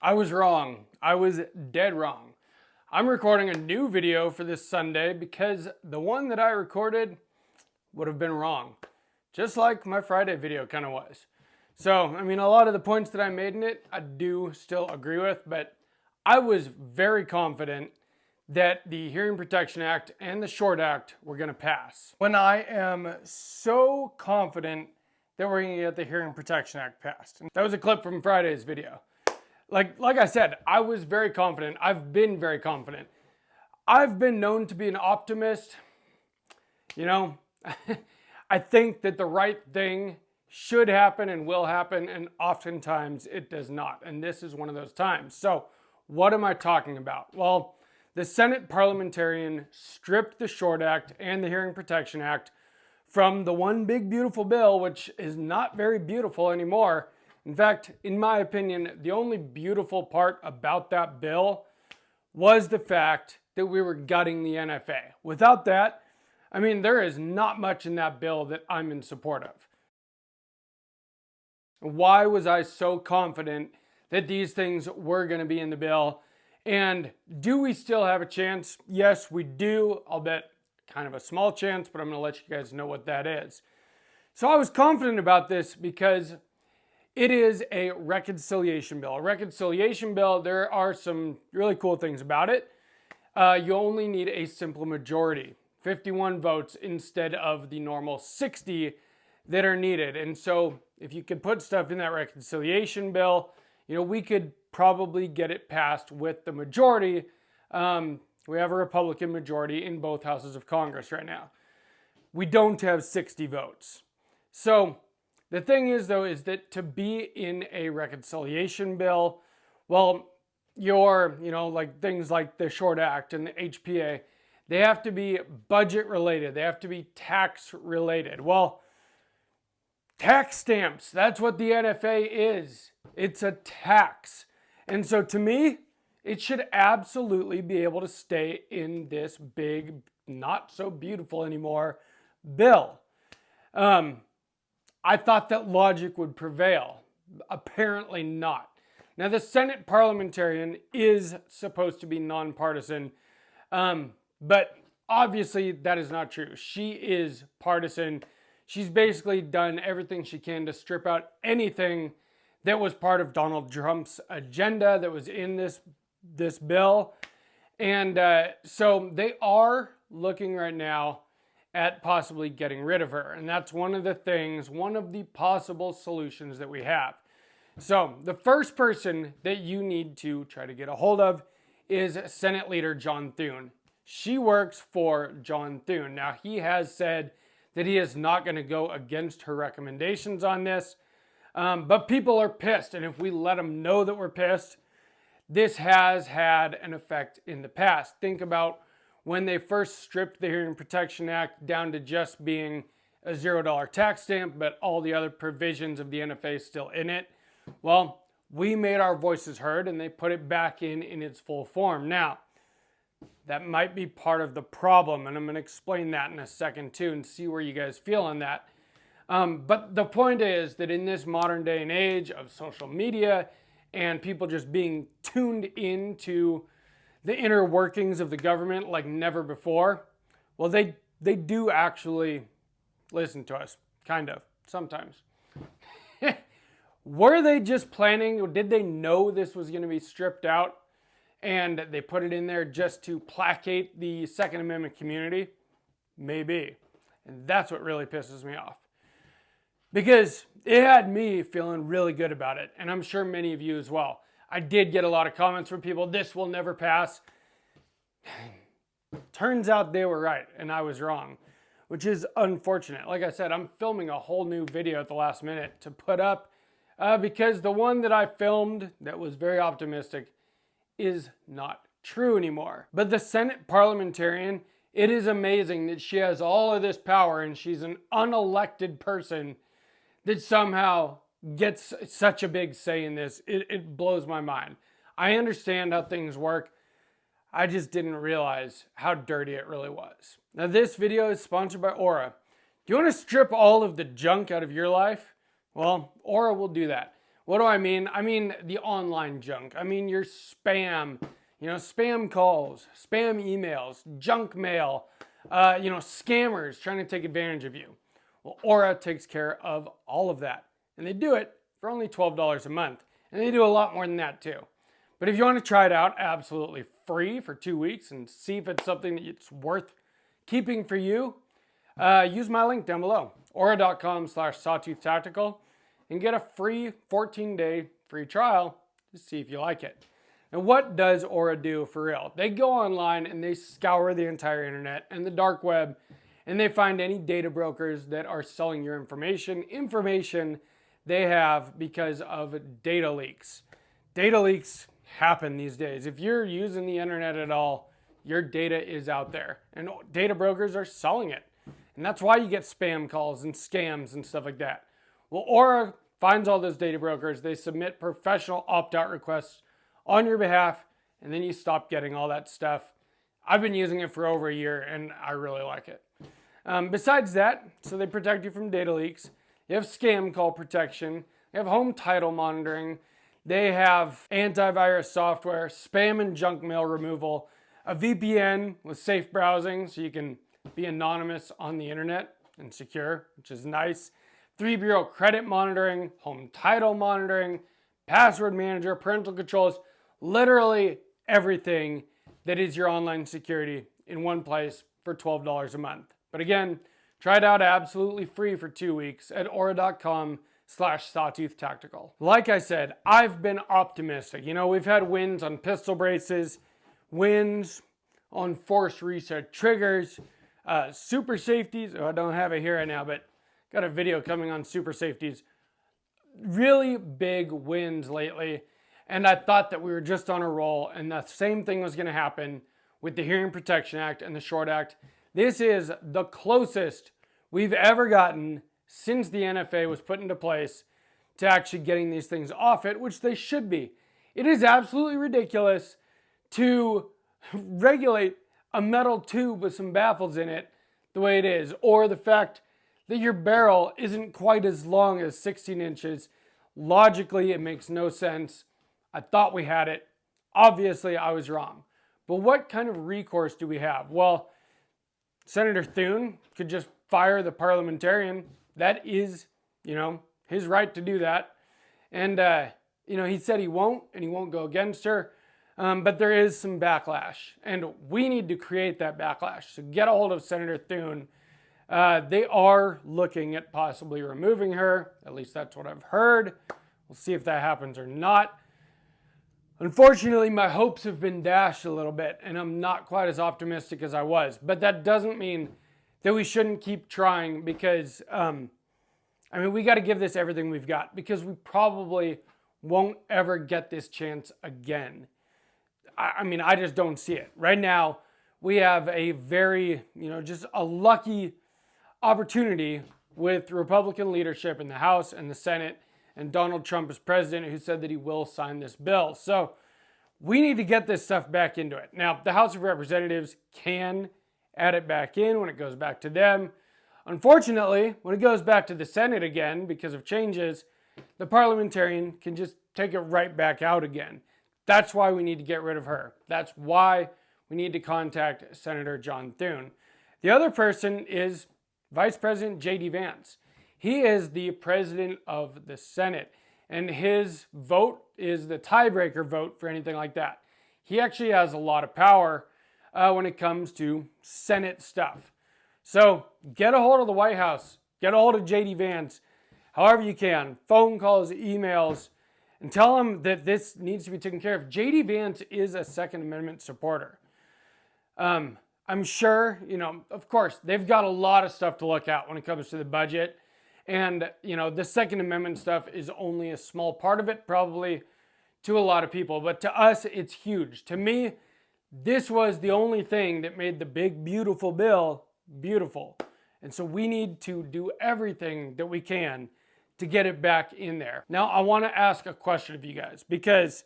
I was wrong. I was dead wrong. I'm recording a new video for this Sunday because the one that I recorded would have been wrong. Just like my Friday video kind of was. So, I mean, a lot of the points that I made in it, I do still agree with, but I was very confident that the Hearing Protection Act and the Short Act were going to pass. When I am so confident that we're going to get the Hearing Protection Act passed. That was a clip from Friday's video. Like I said, I was very confident. I've been very confident. I've been known to be an optimist. You know, I think that the right thing should happen and will happen, and oftentimes it does not. And this is one of those times. So what am I talking about? Well, the Senate parliamentarian stripped the Short Act and the Hearing Protection Act from the one big beautiful bill, which is not very beautiful anymore. In fact, in my opinion, the only beautiful part about that bill was the fact that we were gutting the NFA. Without that, I mean, there is not much in that bill that I'm in support of. Why was I so confident that these things were going to be in the bill? And do we still have a chance? Yes, we do. I'll bet kind of a small chance, but I'm going to let you guys know what that is. So I was confident about this because it is a reconciliation bill. A reconciliation bill, there are some really cool things about it. You only need a simple majority, 51 votes instead of the normal 60 that are needed. And so if you could put stuff in that reconciliation bill, you know, we could probably get it passed with the majority. We have a Republican majority in both houses of Congress right now. We don't have 60 votes. So the thing is, though, is that to be in a reconciliation bill, well, like things like the Short Act and the HPA, they have to be budget related. They have to be tax related. Well, tax stamps, that's what the NFA is. It's a tax. And so to me, it should absolutely be able to stay in this big, not so beautiful anymore, bill. I thought that logic would prevail. Apparently not. Now, the Senate parliamentarian is supposed to be nonpartisan, but obviously that is not true. She is partisan. She's basically done everything she can to strip out anything that was part of Donald Trump's agenda that was in this bill. And so they are looking right now at possibly getting rid of her. And that's one of the possible solutions that we have. So the first person that you need to try to get a hold of is Senate Leader John Thune. She works for John Thune. Now, he has said that he is not going to go against her recommendations on this, but people are pissed. And if we let them know that we're pissed, this has had an effect in the past. Think about when they first stripped the Hearing Protection Act down to just being a $0 tax stamp, but all the other provisions of the NFA still in it. Well, we made our voices heard and they put it back in its full form. Now, that might be part of the problem, and I'm going to explain that in a second too and see where you guys feel on that. But the point is that in this modern day and age of social media and people just being tuned into the inner workings of the government like never before, well, they do actually listen to us, kind of, sometimes. Were they just planning, or did they know this was going to be stripped out and they put it in there just to placate the Second Amendment community? Maybe. And that's what really pisses me off. Because it had me feeling really good about it, and I'm sure many of you as well. I did get a lot of comments from people, this will never pass. Turns out they were right, and I was wrong, which is unfortunate. Like I said, I'm filming a whole new video at the last minute to put up because the one that I filmed that was very optimistic is not true anymore. But the Senate parliamentarian, it is amazing that she has all of this power and she's an unelected person that somehow gets such a big say in this. It blows my mind. I understand how things work. I just didn't realize how dirty it really was. Now, this video is sponsored by Aura. Do you want to strip all of the junk out of your life? Well, Aura will do that. What do I mean? I mean the online junk. I mean your spam, spam calls, spam emails, junk mail, scammers trying to take advantage of you. Well, Aura takes care of all of that. And they do it for only $12 a month. And they do a lot more than that too. But if you want to try it out absolutely free for 2 weeks and see if it's something that it's worth keeping for you, use my link down below, aura.com/sawtoothtactical, and get a free 14-day free trial to see if you like it. Now, what does Aura do for real? They go online and they scour the entire internet and the dark web, and they find any data brokers that are selling your information they have because of data leaks. Data leaks happen these days. If you're using the internet at all, your data is out there, and data brokers are selling it. And that's why you get spam calls and scams and stuff like that. Well, Aura finds all those data brokers, they submit professional opt-out requests on your behalf, and then you stop getting all that stuff. I've been using it for over a year, and I really like it. Besides that, so they protect you from data leaks. You have scam call protection. They have home title monitoring. They have antivirus software, spam and junk mail removal, a VPN with safe browsing so you can be anonymous on the internet and secure, which is nice. 3-bureau credit monitoring, home title monitoring, password manager, parental controls, literally everything that is your online security in one place for $12 a month. But again, try it out absolutely free for 2 weeks at aura.com/sawtoothtactical. Like I said, I've been optimistic. We've had wins on pistol braces, wins on force reset triggers, super safeties. I don't have it here right now, but got a video coming on super safeties. Really big wins lately. And I thought that we were just on a roll, and the same thing was going to happen with the Hearing Protection Act and the Short Act. This is the closest we've ever gotten since the NFA was put into place to actually getting these things off it, which they should be. It is absolutely ridiculous to regulate a metal tube with some baffles in it the way it is, or the fact that your barrel isn't quite as long as 16 inches. Logically, it makes no sense. I thought we had it. Obviously, I was wrong. But what kind of recourse do we have? Well, Senator Thune could just fire the parliamentarian. That is, his right to do that. And, he said he won't, and he won't go against her. But there is some backlash, and we need to create that backlash. So get a hold of Senator Thune. They are looking at possibly removing her. At least that's what I've heard. We'll see if that happens or not. Unfortunately, my hopes have been dashed a little bit, and I'm not quite as optimistic as I was. But that doesn't mean that we shouldn't keep trying, because, we got to give this everything we've got, because we probably won't ever get this chance again. I just don't see it. Right now, we have a very, just a lucky opportunity with Republican leadership in the House and the Senate, and Donald Trump as president, who said that he will sign this bill. So we need to get this stuff back into it. Now, the House of Representatives can add it back in when it goes back to them. Unfortunately, when it goes back to the Senate again, because of changes, the parliamentarian can just take it right back out again. That's why we need to get rid of her. That's why we need to contact Senator John Thune. The other person is Vice President J.D. Vance. He is the president of the Senate, and his vote is the tiebreaker vote for anything like that. He actually has a lot of power when it comes to Senate stuff. So get a hold of the White House, get a hold of J.D. Vance, however you can, phone calls, emails, and tell him that this needs to be taken care of. J.D. Vance is a Second Amendment supporter. I'm sure, of course, they've got a lot of stuff to look at when it comes to the budget. And, the Second Amendment stuff is only a small part of it, probably to a lot of people. But to us, it's huge. To me, this was the only thing that made the big, beautiful bill beautiful. And so we need to do everything that we can to get it back in there. Now, I want to ask a question of you guys, because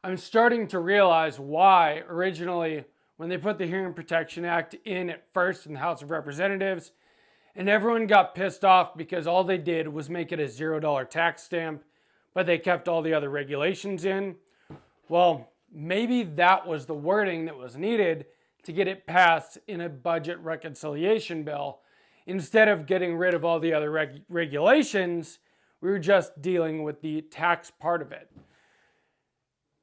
I'm starting to realize why originally when they put the Hearing Protection Act in at first in the House of Representatives, and everyone got pissed off because all they did was make it a $0 tax stamp, but they kept all the other regulations in. Well, maybe that was the wording that was needed to get it passed in a budget reconciliation bill. Instead of getting rid of all the other regulations, we were just dealing with the tax part of it.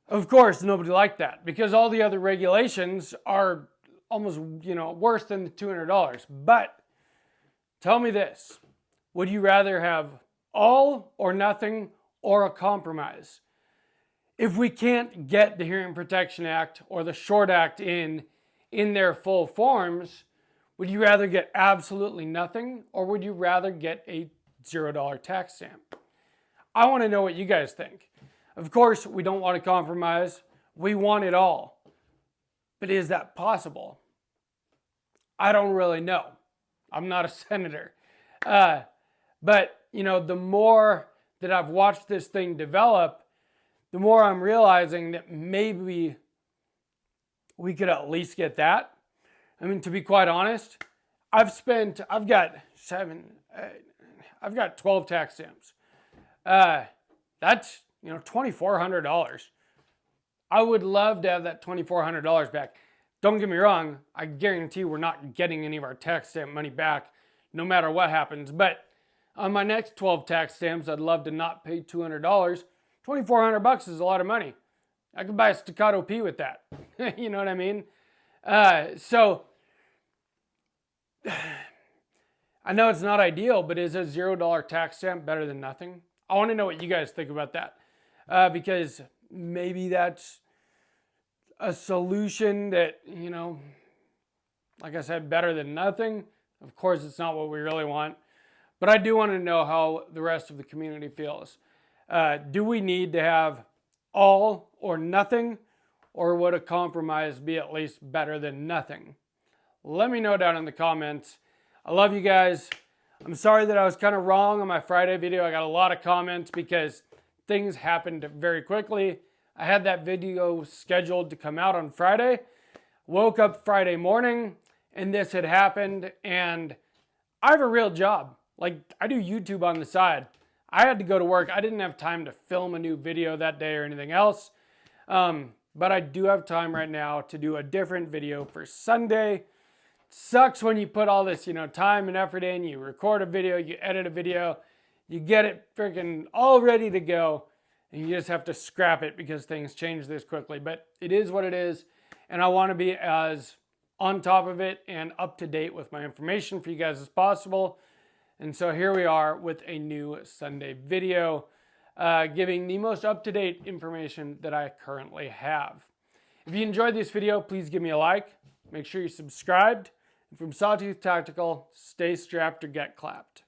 Of course, nobody liked that because all the other regulations are almost, worse than the $200. But tell me this, would you rather have all or nothing or a compromise? If we can't get the Hearing Protection Act or the Short Act in their full forms, would you rather get absolutely nothing or would you rather get a $0 tax stamp? I want to know what you guys think. Of course, we don't want to compromise. We want it all. But is that possible? I don't really know. I'm not a senator. But, the more that I've watched this thing develop, the more I'm realizing that maybe we could at least get that. I mean, to be quite honest, I've got 12 tax stamps. That's, $2,400. I would love to have that $2,400 back. Don't get me wrong, I guarantee we're not getting any of our tax stamp money back no matter what happens. But on my next 12 tax stamps, I'd love to not pay $200. $2,400 is a lot of money. I could buy a Staccato P with that. You know what I mean? So I know it's not ideal, but is a $0 tax stamp better than nothing? I want to know what you guys think about that. Because maybe that's a solution that, like I said, better than nothing. Of course, it's not what we really want. But I do want to know how the rest of the community feels. Do we need to have all or nothing? Or would a compromise be at least better than nothing? Let me know down in the comments. I love you guys. I'm sorry that I was kind of wrong on my Friday video. I got a lot of comments because things happened very quickly. I had that video scheduled to come out on Friday. Woke up Friday morning and this had happened, and I have a real job. Like, I do YouTube on the side. I had to go to work. I didn't have time to film a new video that day or anything else. But I do have time right now to do a different video for Sunday. Sucks when you put all this, time and effort in. You record a video, you edit a video, you get it freaking all ready to go, and you just have to scrap it because things change this quickly. But it is what it is, and I want to be as on top of it and up to date with my information for you guys as possible. And so here we are with a new Sunday video, giving the most up-to-date information that I currently have. If you enjoyed this video, please give me a like. Make sure you're subscribed. And from Sawtooth Tactical, stay strapped or get clapped.